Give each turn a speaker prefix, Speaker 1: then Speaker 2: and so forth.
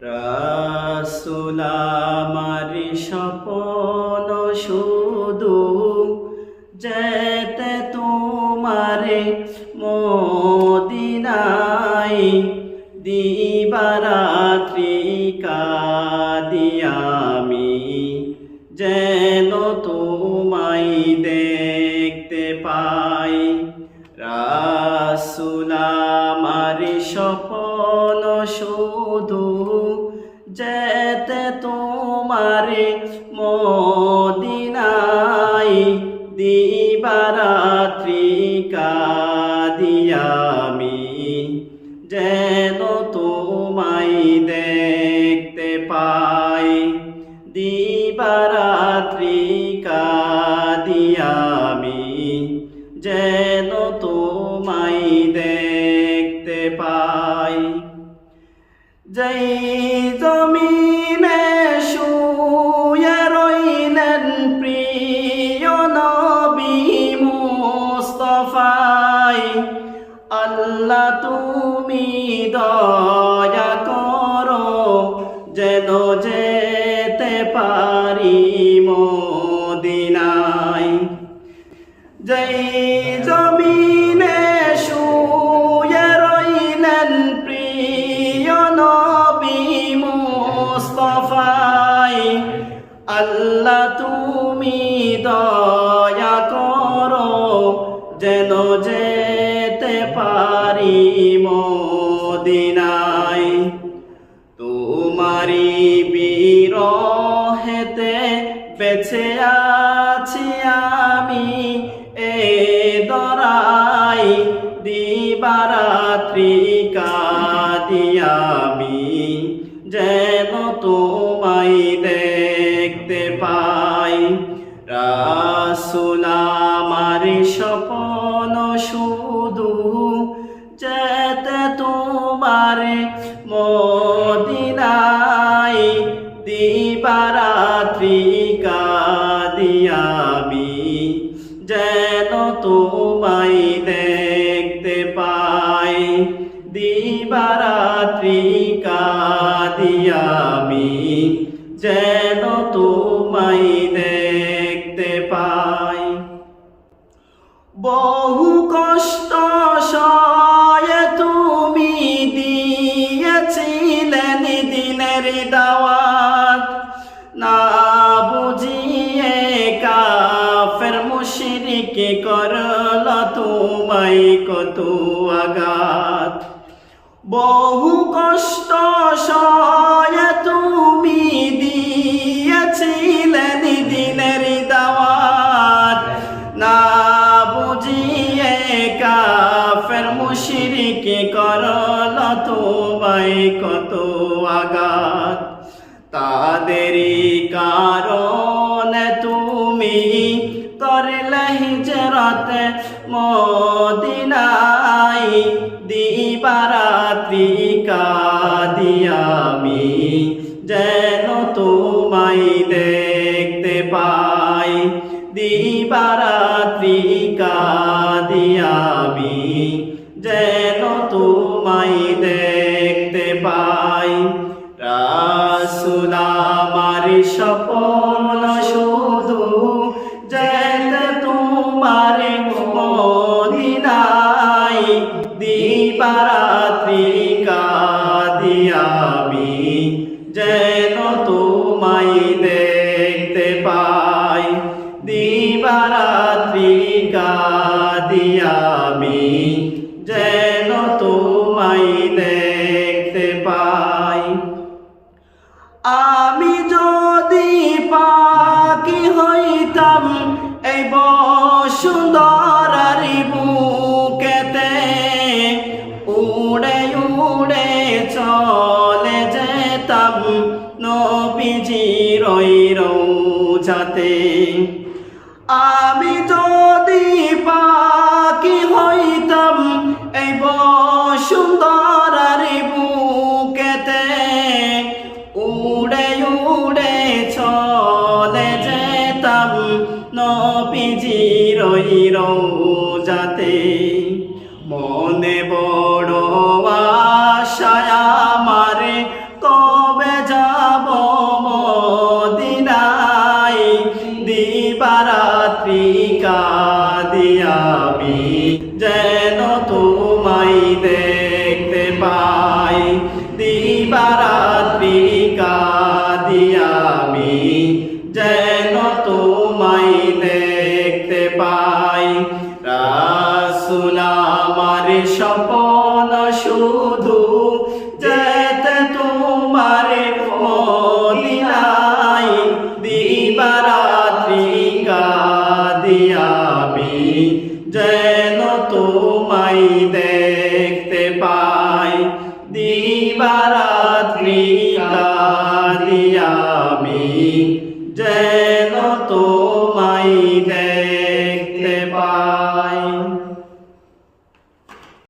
Speaker 1: রাসূল আমার স্বপ্ন শুধু যেতে তোমারে মদিনায়, দিবারাত্রি কাঁদি আমি যেন তোমায় দেখতে পাই। রাসূল আমার স্বপ্ন শুধু যেতে তোমারে মদিনায়, দিবারাত্রি কাঁদি আমি যেন তোমায় দেখতে পাই। দিবারাত্রি কাঁদি আমি যেন তোমায় দেখতে পাই। যেই জমিনে শুয়ে রইলেন প্রিয় নবী মুস্তাফায়, আল্লাহ তুমি দয়া করো যেন যেতে পারি মদিনায়। যেই জমিনে শুয়ে রইলেন প্রিয় নবী মুস্তাফায়, আল্লাহ তুমি দয়া করো যেন যেতে পারি মদিনায়। তোমারি বিরহেতে বেঁচে আছি আমি এ দরাই, দিবারাত্রি কাঁদি আমি যেন তোমায় দেখতে পাই। রাসূল আমার স্বপ্ন শুধু যেতে তোমারে মদিনায়, দিবারাত্রি কাঁদি আমি যেন তোমায় দেখতে পাই। দিবারাত্রি কাঁদি আমি যেন তোমায় দেখতে পাই। বহু কষ্ট সয়ে তুমি দিয়েছিলেন দিনের দাওয়াত, না বুঝিয়ে কাফের মুশরিক করল তোমায় কত আঘাত। বহু কষ্ট সয়ে তুমি দিয়েছিলেন দিনের দাওয়াত, না বুঝিয়ে কাফের মুশরিক করল তোমায় কত আঘাত। তাদেরই কারণে তুমি করলে হিজরত মদিনায়, দিবারাত্রি কাঁদি আমি যেন তোমায় দেখতে পাই। দিবারাত্রি কাঁদি আমি যেন তোমায় দেখতে পাই। রাসূল আমার স্বপ্ন শুধু যেতে তোমারে মদিনায়, দিবারাত্রি কাঁদি আমি যেন তোমায় দেখতে পাই। দিবারাত্রি কাঁদি আমি যেন তোমায় দেখতে পাই। আমি যদি পাখি হইতাম এই বসুন্ধরার বুকেতে, উড়ে উড়ে চলে যেতাম নবীজির রওজাতে। আমি যদি পাখি হইতাম এই বসুন্ধরার বুকেতে, উড়ে উড়ে চলে যেতাম নবীজির রওজাতে। মনে বড় আশা আমার, কবে দিবারাত্রি কাঁদি আমি যেন তোমায় দেখতে পাই। রাসূল আমার স্বপ্ন শুধু যেতে তোমার মদিনায়, দিবারাত্রি কাঁদি আমি যেন তোমায় দেখতে পাই। দিবারাত্রি